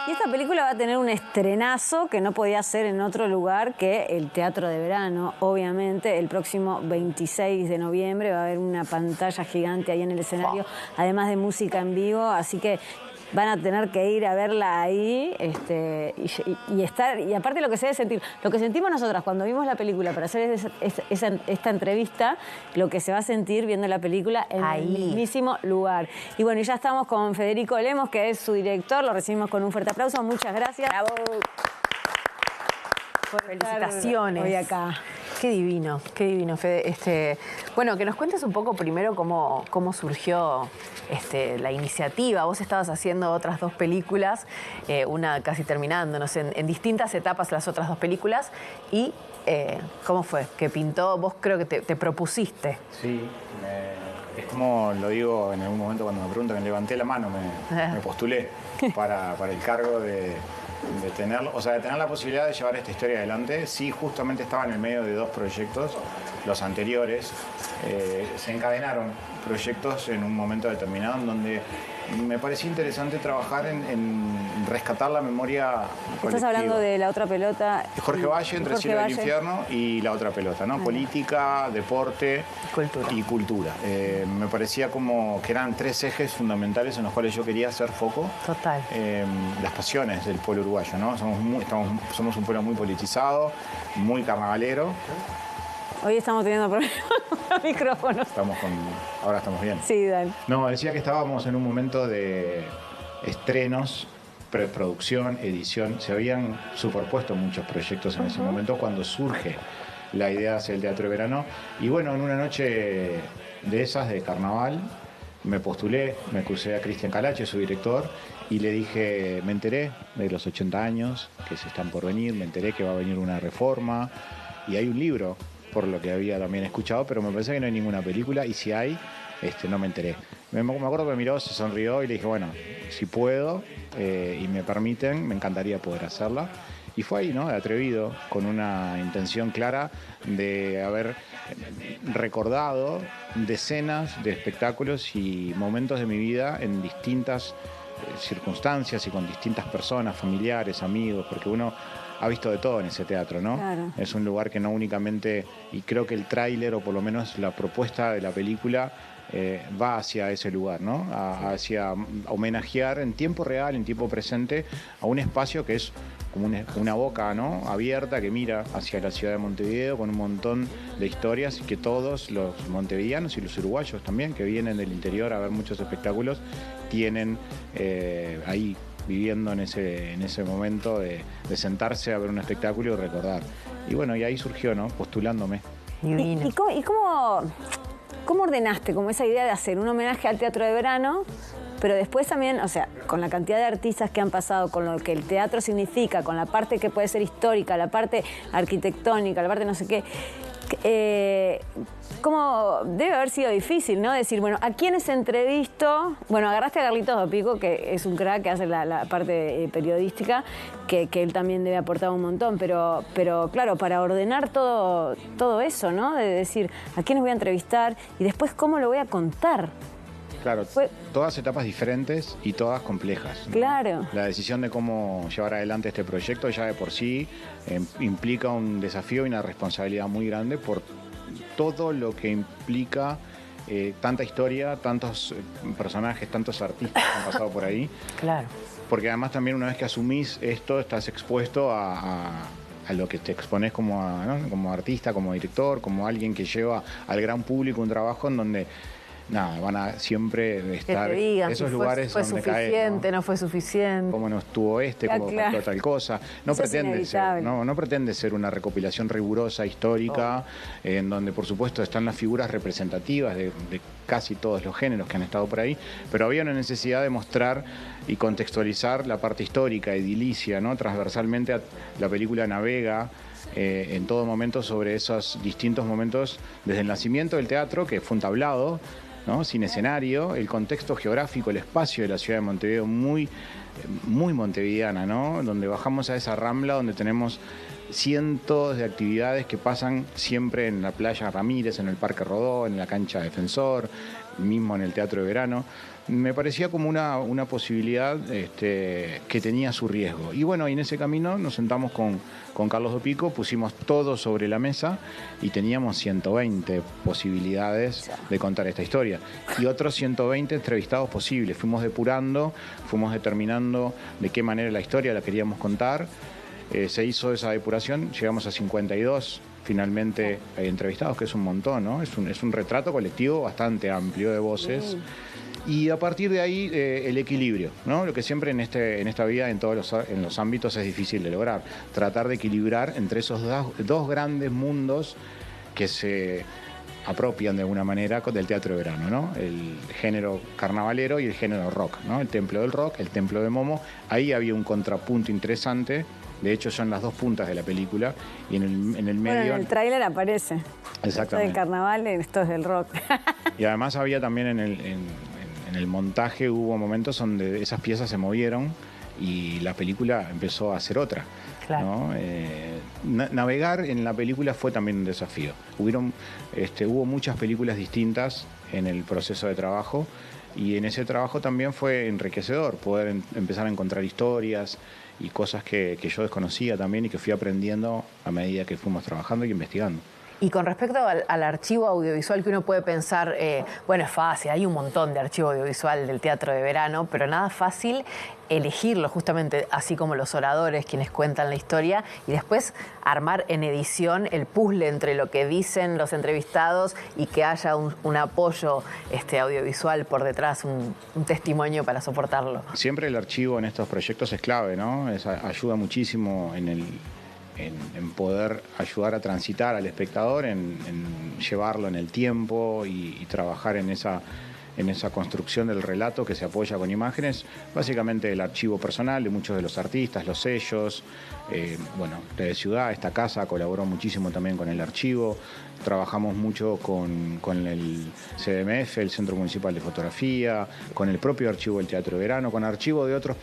Y esta película va a tener un estrenazo que no podía ser en otro lugar que el Teatro de Verano. Obviamente, el próximo 26 de noviembre va a haber una pantalla gigante ahí en el escenario, además de música en vivo, así que van a tener que ir a verla ahí y estar. Y aparte lo que se debe sentir, lo que sentimos nosotras cuando vimos la película para hacer esta entrevista, lo que se va a sentir viendo la película en el mismísimo lugar. Y bueno, ya estamos con Federico Lemos, que es su director, lo recibimos con un fuerte aplauso. Muchas gracias. ¡Bravo! Felicitaciones. Hoy acá. Qué divino, Fede. Bueno, que nos cuentes un poco primero cómo surgió la iniciativa. Vos estabas haciendo otras dos películas, una casi terminando, no sé, en distintas etapas las otras dos películas. Y ¿cómo fue? Que pintó, vos creo que te propusiste. Sí, es como lo digo en algún momento cuando me preguntan, me levanté la mano, me postulé para el cargo de tener la posibilidad de llevar esta historia adelante. Sí, justamente estaba en el medio de dos proyectos, los anteriores. Se encadenaron proyectos en un momento determinado en donde me parecía interesante trabajar en rescatar la memoria colectiva. Estás hablando de La Otra Pelota. Jorge Valle, Entre el cielo y el infierno, y La Otra Pelota, ¿no? Política, deporte y cultura. Me parecía como que eran tres ejes fundamentales en los cuales yo quería hacer foco. Total. Las pasiones del pueblo uruguayo, ¿no? Somos un pueblo muy politizado, muy carnavalero. Hoy estamos teniendo problemas con los micrófonos. Ahora estamos bien. Sí, dale. No, decía que estábamos en un momento de estrenos, preproducción, edición. Se habían superpuesto muchos proyectos en ese momento cuando surge la idea hacia el Teatro de Verano. Y bueno, en una noche de esas, de carnaval, me postulé, me crucé a Cristian Calache, su director, y le dije, me enteré de los 80 años que se están por venir, me enteré que va a venir una reforma, y hay un libro, por lo que había también escuchado, pero me parece que no hay ninguna película, y si hay, no me enteré. Me acuerdo que me miró, se sonrió y le dije, bueno, si puedo y me permiten, me encantaría poder hacerla. Y fue ahí, ¿no? De atrevido, con una intención clara de haber recordado decenas de espectáculos y momentos de mi vida en distintas circunstancias y con distintas personas, familiares, amigos, porque uno ha visto de todo en ese teatro, ¿no? Claro. Es un lugar que no únicamente, y creo que el tráiler o por lo menos la propuesta de la película va hacia ese lugar, ¿no? Hacia homenajear en tiempo real, en tiempo presente, a un espacio que es como una boca, ¿no? Abierta que mira hacia la ciudad de Montevideo con un montón de historias que todos los montevideanos y los uruguayos también, que vienen del interior a ver muchos espectáculos, tienen ahí viviendo en ese momento de sentarse a ver un espectáculo y recordar. Y bueno, y ahí surgió, ¿no? Postulándome. ¿Y cómo ordenaste como esa idea de hacer un homenaje al Teatro de Verano, pero después también, o sea, con la cantidad de artistas que han pasado, con lo que el teatro significa, con la parte que puede ser histórica, la parte arquitectónica, la parte no sé qué, ¿cómo debe haber sido difícil, ¿no? Decir, bueno, ¿a quiénes entrevisto? Bueno, agarraste a Carlitos Dopico, que es un crack que hace la parte periodística, que él también debe aportar un montón, pero claro, para ordenar todo eso, ¿no? De decir, ¿a quiénes voy a entrevistar? Y después, ¿cómo lo voy a contar? Claro, todas etapas diferentes y todas complejas, ¿no? Claro. La decisión de cómo llevar adelante este proyecto ya de por sí implica un desafío y una responsabilidad muy grande por todo lo que implica tanta historia, tantos personajes, tantos artistas que han pasado por ahí. Claro. Porque además también una vez que asumís esto, estás expuesto a lo que te expones ¿no? Como artista, como director, como alguien que lleva al gran público un trabajo en donde nada, van a siempre estar que te digan, esos si lugares fue donde suficiente, caes, ¿no? No fue suficiente. Cómo no estuvo cómo faltó tal cosa. No pretende ser una recopilación rigurosa, histórica, en donde por supuesto están las figuras representativas de casi todos los géneros que han estado por ahí, pero había una necesidad de mostrar y contextualizar la parte histórica, edilicia, ¿no? Transversalmente la película navega en todo momento sobre esos distintos momentos, desde el nacimiento del teatro, que fue un tablado, ¿no? Sin escenario, el contexto geográfico, el espacio de la ciudad de Montevideo muy montevideana, ¿no? Donde bajamos a esa rambla donde tenemos cientos de actividades que pasan siempre en la playa Ramírez, en el Parque Rodó, en la cancha Defensor, mismo en el Teatro de Verano, me parecía como una posibilidad que tenía su riesgo. Y bueno, y en ese camino nos sentamos con Carlos Dopico, pusimos todo sobre la mesa y teníamos 120 posibilidades de contar esta historia. Y otros 120 entrevistados posibles. Fuimos depurando, fuimos determinando de qué manera la historia la queríamos contar. Se hizo esa depuración, llegamos a 52 finalmente entrevistados, que es un montón, ¿no? Es un retrato colectivo bastante amplio de voces. Y a partir de ahí el equilibrio, ¿no? Lo que siempre en esta vida, en los ámbitos, es difícil de lograr. Tratar de equilibrar entre esos dos grandes mundos que se apropian de alguna manera del teatro de verano, ¿no? El género carnavalero y el género rock, ¿no? El templo del rock, el templo de Momo. Ahí había un contrapunto interesante. De hecho, son las dos puntas de la película. Y en el medio... Bueno, en el tráiler aparece. Exactamente. Esto es del carnaval, esto es del rock. Y además había también en el montaje, hubo momentos donde esas piezas se movieron y la película empezó a ser otra. Claro. ¿No? Navegar en la película fue también un desafío. Hubo muchas películas distintas en el proceso de trabajo y en ese trabajo también fue enriquecedor poder empezar a encontrar historias y cosas que yo desconocía también y que fui aprendiendo a medida que fuimos trabajando y investigando. Y con respecto al archivo audiovisual, que uno puede pensar, bueno, es fácil, hay un montón de archivo audiovisual del teatro de verano, pero nada fácil elegirlo, justamente así como los oradores, quienes cuentan la historia, y después armar en edición el puzzle entre lo que dicen los entrevistados y que haya un apoyo audiovisual por detrás, un testimonio para soportarlo. Siempre el archivo en estos proyectos es clave, ¿no? Ayuda muchísimo en poder ayudar a transitar al espectador, en llevarlo en el tiempo y trabajar en esa construcción del relato que se apoya con imágenes, básicamente el archivo personal de muchos de los artistas, los sellos, de Ciudad, esta casa colaboró muchísimo también con el archivo, trabajamos mucho con el CDMF, el Centro Municipal de Fotografía, con el propio archivo del Teatro de Verano, con archivo de otros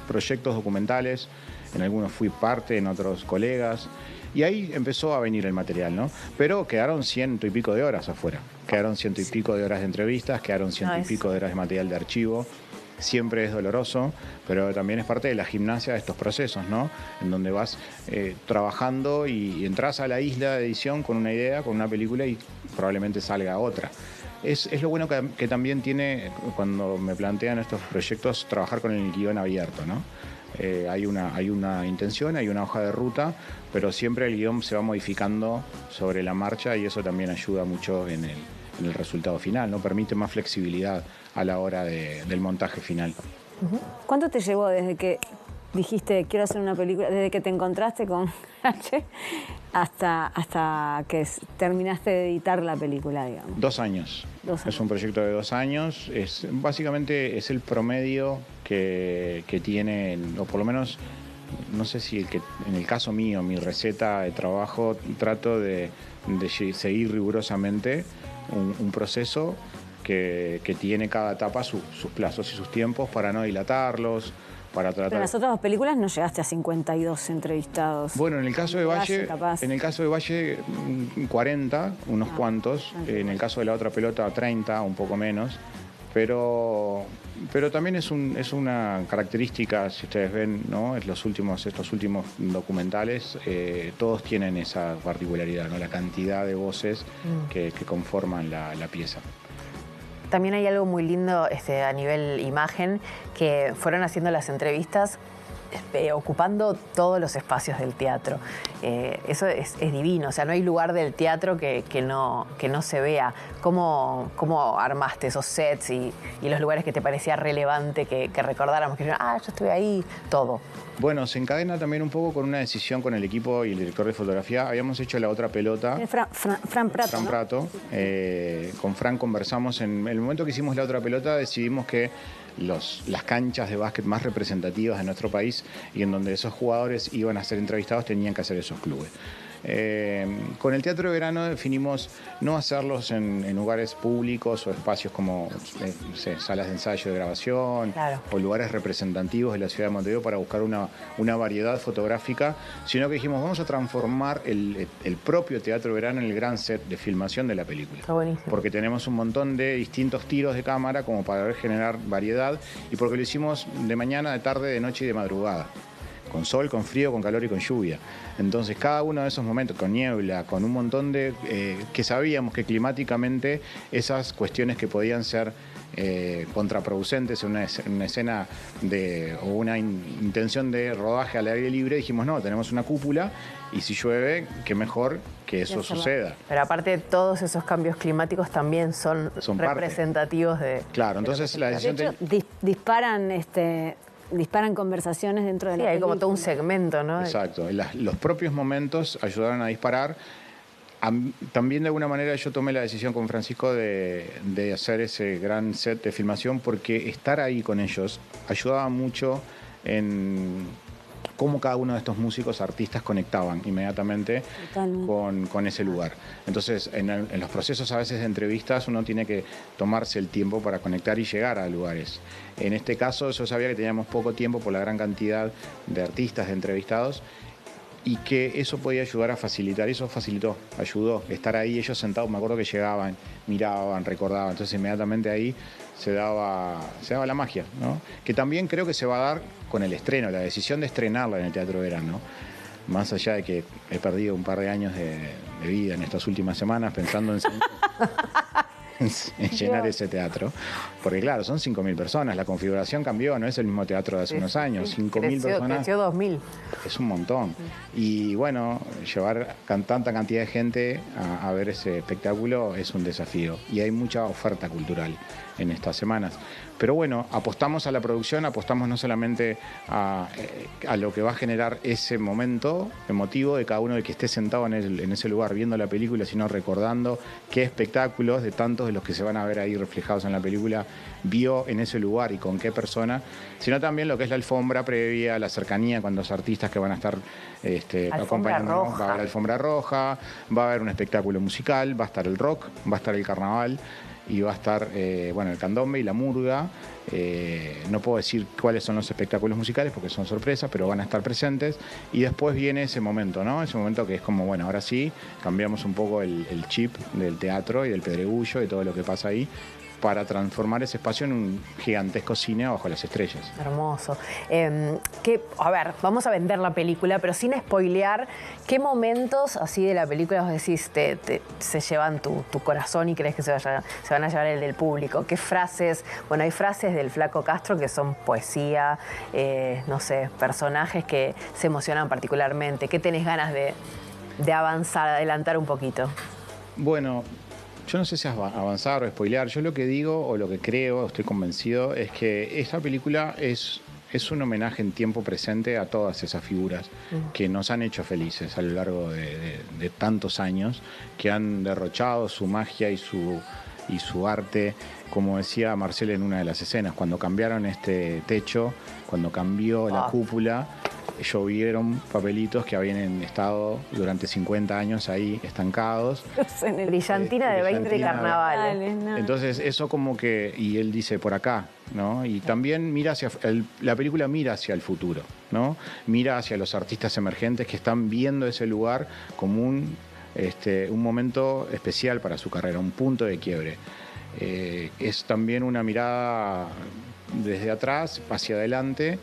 proyectos documentales. En algunos fui parte, en otros colegas. Y ahí empezó a venir el material, ¿no? Pero quedaron 100 y pico de horas afuera. Quedaron 100 y pico de horas de entrevistas, quedaron 100 y pico de horas de material de archivo. Siempre es doloroso, pero también es parte de la gimnasia de estos procesos, ¿no? En donde vas trabajando y entras a la isla de edición con una idea, con una película y probablemente salga otra. Es lo bueno que también tiene, cuando me plantean estos proyectos, trabajar con el guión abierto, ¿no? Hay una intención, hay una hoja de ruta, pero siempre el guión se va modificando sobre la marcha y eso también ayuda mucho en el resultado final, ¿no? Permite más flexibilidad a la hora del montaje final. ¿Cuánto te llevó desde que dijiste quiero hacer una película, desde que te encontraste con H hasta que terminaste de editar la película, digamos? 2 años. 2 años. Es un proyecto de 2 años. Básicamente es el promedio que tiene, o por lo menos, no sé si en el caso mío, mi receta de trabajo, trato de seguir rigurosamente un proceso que tiene cada etapa sus plazos y sus tiempos para no dilatarlos, para tratar... Pero en las otras 2 películas no llegaste a 52 entrevistados. Bueno, en el caso de Valle, 40, unos cuantos. En el caso de La Otra Pelota, 30, un poco menos. Pero también es una característica, si ustedes ven, ¿no? Estos últimos documentales, todos tienen esa particularidad, ¿no? La cantidad de voces que conforman la pieza. También hay algo muy lindo a nivel imagen, que fueron haciendo las entrevistas ocupando todos los espacios del teatro. Eso es divino, o sea, no hay lugar del teatro que no se vea. ¿Cómo armaste esos sets y los lugares que te parecía relevante que recordáramos? Que yo estuve ahí, todo. Bueno, se encadena también un poco con una decisión con el equipo y el director de fotografía. Habíamos hecho La Otra Pelota. Fran Prato. Fran Prato. Con Fran conversamos. En el momento que hicimos La Otra Pelota decidimos que las canchas de básquet más representativas de nuestro país y en donde esos jugadores iban a ser entrevistados tenían que hacer esos clubes. Con el teatro de verano definimos no hacerlos en lugares públicos o espacios como no sé, salas de ensayo de grabación, claro, o lugares representativos de la ciudad de Montevideo para buscar una variedad fotográfica, sino que dijimos vamos a transformar el propio teatro de verano en el gran set de filmación de la película. Está buenísimo. Porque tenemos un montón de distintos tiros de cámara como para generar variedad y porque lo hicimos de mañana, de tarde, de noche y de madrugada. Con sol, con frío, con calor y con lluvia. Entonces cada uno de esos momentos, con niebla, con un montón de... que sabíamos que climáticamente esas cuestiones que podían ser contraproducentes en una escena o una intención de rodaje al aire libre, dijimos no, tenemos una cúpula y si llueve, qué mejor que eso suceda. Pero aparte todos esos cambios climáticos también son representativos de... Claro, entonces la decisión... De hecho, disparan conversaciones dentro de la hay película. como todo un segmento, ¿no? Exacto. Los propios momentos ayudaron a disparar. También de alguna manera yo tomé la decisión con Francisco de hacer ese gran set de filmación porque estar ahí con ellos ayudaba mucho en cómo cada uno de estos músicos, artistas conectaban inmediatamente con ese lugar. Entonces, en los procesos a veces de entrevistas uno tiene que tomarse el tiempo para conectar y llegar a lugares. En este caso yo sabía que teníamos poco tiempo por la gran cantidad de artistas, de entrevistados, y que eso podía ayudar a facilitar, y eso facilitó, ayudó, estar ahí ellos sentados, me acuerdo que llegaban, miraban, recordaban, entonces inmediatamente ahí se daba la magia, ¿no? Que también creo que se va a dar con el estreno, la decisión de estrenarla en el Teatro de Verano, más allá de que he perdido un par de años de vida en estas últimas semanas pensando en llenar ese teatro, porque claro, son 5.000 personas, la configuración cambió, no es el mismo teatro de hace unos años, 5.000 personas. Creció 2.000. Es un montón. Y bueno, llevar tanta cantidad de gente a ver ese espectáculo es un desafío. Y hay mucha oferta cultural en estas semanas. Pero bueno, apostamos a la producción, apostamos no solamente a lo que va a generar ese momento emotivo de cada uno de que esté sentado en ese lugar viendo la película, sino recordando qué espectáculos de tantos de los que se van a ver ahí reflejados en la película vio en ese lugar y con qué persona, sino también lo que es la alfombra previa, la cercanía con los artistas que van a estar acompañándonos. Va a haber alfombra roja, va a haber un espectáculo musical, va a estar el rock, va a estar el carnaval, y va a estar el candombe y la murga. No puedo decir cuáles son los espectáculos musicales porque son sorpresas, pero van a estar presentes. Y después viene ese momento, ¿no? Ese momento que es como, bueno, ahora sí, cambiamos un poco el chip del teatro y del pedregullo y todo lo que pasa ahí, para transformar ese espacio en un gigantesco cine bajo las estrellas. Hermoso. A ver, vamos a vender la película, pero sin spoilear, ¿qué momentos así de la película vos decís se llevan tu corazón y crees que se van a llevar el del público? ¿Qué frases? Bueno, hay frases del Flaco Castro que son poesía, no sé, personajes que se emocionan particularmente. ¿Qué tenés ganas de avanzar, adelantar un poquito? Bueno, yo no sé si avanzar o spoilear. Yo lo que digo o lo que creo, estoy convencido, es que esta película es un homenaje en tiempo presente a todas esas figuras que nos han hecho felices a lo largo de tantos años, que han derrochado su magia y su arte. Como decía Marcel en una de las escenas, cuando cambiaron este techo, cuando cambió la cúpula, llovieron papelitos que habían estado durante 50 años ahí estancados. Brillantina de 20 carnavales. No. Entonces eso como que, y él dice por acá, ¿no? Y también mira la película mira hacia el futuro, ¿no? Mira hacia los artistas emergentes que están viendo ese lugar como un momento especial para su carrera, un punto de quiebre. Es también una mirada desde atrás hacia adelante.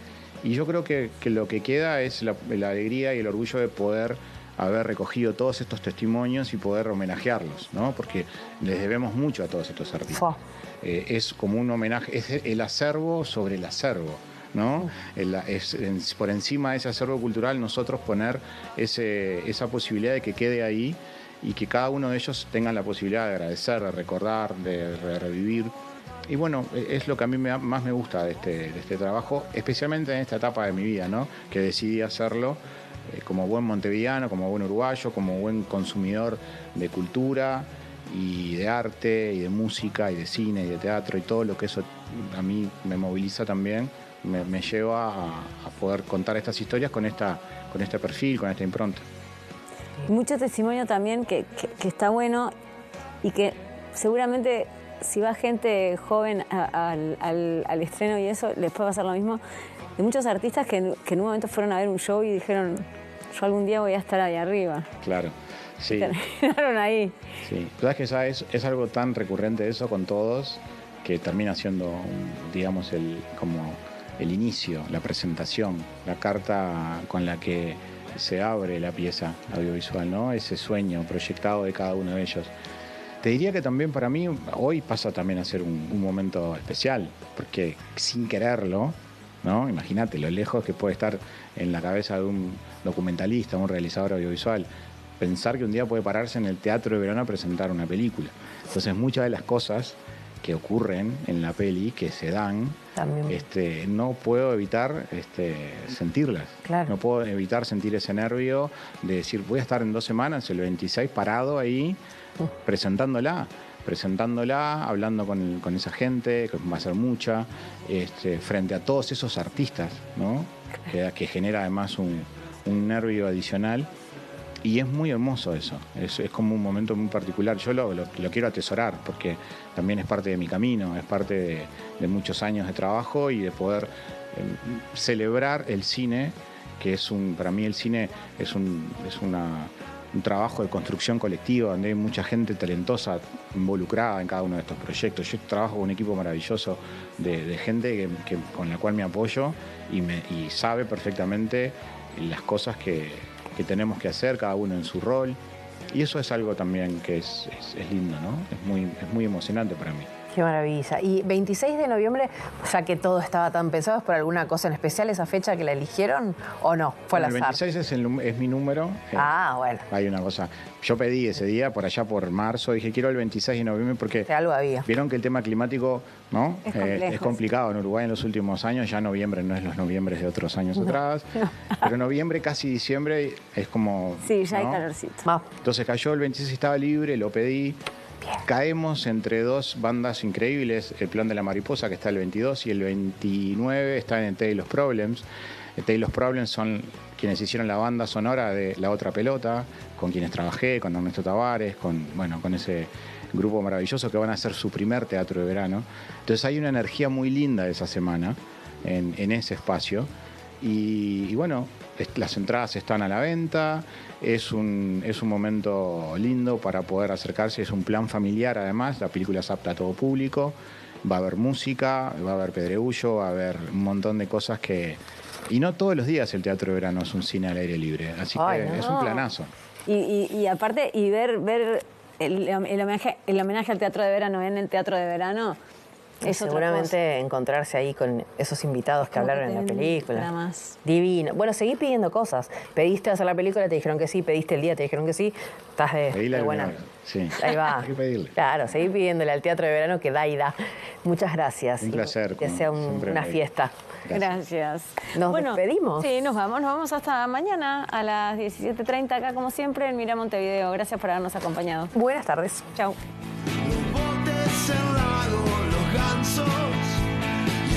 Y yo creo que lo que queda es la alegría y el orgullo de poder haber recogido todos estos testimonios y poder homenajearlos, ¿no? Porque les debemos mucho a todos estos artistas. Es como un homenaje, es el acervo sobre el acervo, ¿no? Por encima de ese acervo cultural nosotros poner esa posibilidad de que quede ahí y que cada uno de ellos tenga la posibilidad de agradecer, de recordar, de revivir. Y bueno, es lo que a mí más me gusta de este trabajo, especialmente en esta etapa de mi vida, ¿no? Que decidí hacerlo como buen montevideano, como buen uruguayo, como buen consumidor de cultura y de arte y de música y de cine y de teatro y todo lo que eso a mí me moviliza también, me lleva a poder contar estas historias con este perfil, con esta impronta. Mucho testimonio también que está bueno y que seguramente si va gente joven al estreno y eso, les puede pasar lo mismo. De muchos artistas que en un momento fueron a ver un show y dijeron, yo algún día voy a estar ahí arriba. Claro, sí. Terminaron ahí. Sí, sabes que es algo tan recurrente eso con todos que termina siendo, digamos, como el inicio, la presentación, la carta con la que se abre la pieza audiovisual, ¿no? Ese sueño proyectado de cada uno de ellos. Te diría que también para mí hoy pasa también a ser un momento especial, porque sin quererlo, ¿no? Imagínate lo lejos que puede estar en la cabeza de un documentalista, un realizador audiovisual, pensar que un día puede pararse en el Teatro de Verano a presentar una película. Entonces muchas de las cosas que ocurren en la peli, que se dan, no puedo evitar sentirlas. Claro. No puedo evitar sentir ese nervio de decir, voy a estar en 2 semanas, el 26, parado ahí, presentándola, hablando con esa gente, que va a ser mucha, frente a todos esos artistas, ¿no? Que genera además un nervio adicional. Y es muy hermoso eso, es como un momento muy particular. Yo lo quiero atesorar porque también es parte de mi camino, es parte de muchos años de trabajo y de poder celebrar el cine, que para mí el cine es un trabajo de construcción colectiva, donde hay mucha gente talentosa involucrada en cada uno de estos proyectos. Yo trabajo con un equipo maravilloso de gente con la cual me apoyo y sabe perfectamente las cosas que tenemos que hacer, cada uno en su rol. Y eso es algo también que es lindo, ¿no? Es muy emocionante para mí. Qué maravilla. Y 26 de noviembre, ya que todo estaba tan pensado, ¿es por alguna cosa en especial esa fecha que la eligieron o no? Fue al azar. El 26 es mi número. Bueno. Hay una cosa. Yo pedí ese día, por allá por marzo, dije quiero el 26 de noviembre porque algo había. Vieron que el tema climático, ¿no? Es complicado en Uruguay en los últimos años. Ya noviembre no es los noviembres de otros años atrás. Pero noviembre, casi diciembre, es como... Sí, ya hay calorcito. Entonces cayó el 26, estaba libre, lo pedí. Caemos entre 2 bandas increíbles, El Plan de la Mariposa, que está el 22, y el 29 está en Taylor's Problems. Taylor's Problems son quienes hicieron la banda sonora de La Otra Pelota, con quienes trabajé, con Ernesto Tavares, con ese grupo maravilloso que van a hacer su primer teatro de verano. Entonces hay una energía muy linda de esa semana en ese espacio. Y bueno, las entradas están a la venta, es un momento lindo para poder acercarse, es un plan familiar además, la película es apta a todo público, va a haber música, va a haber pedregullo, va a haber un montón de cosas que... Y no todos los días el teatro de verano es un cine al aire libre, así que es un planazo. Y aparte, y ver el homenaje al teatro de verano en el teatro de verano... Seguramente encontrarse ahí con esos invitados que hablaron en la película. Nada más. Divino. Bueno, seguí pidiendo cosas. Pediste hacer la película, te dijeron que sí. Pediste el día, te dijeron que sí. Estás de buena. Sí. Ahí va. Hay que pedirle. Claro, seguí pidiéndole al teatro de verano que da y da. Muchas gracias. Un placer. Que sea una fiesta. Gracias. Nos despedimos. Sí, nos vamos hasta mañana a las 17:30 acá como siempre en Mira Montevideo. Gracias por habernos acompañado. Buenas tardes. Chau.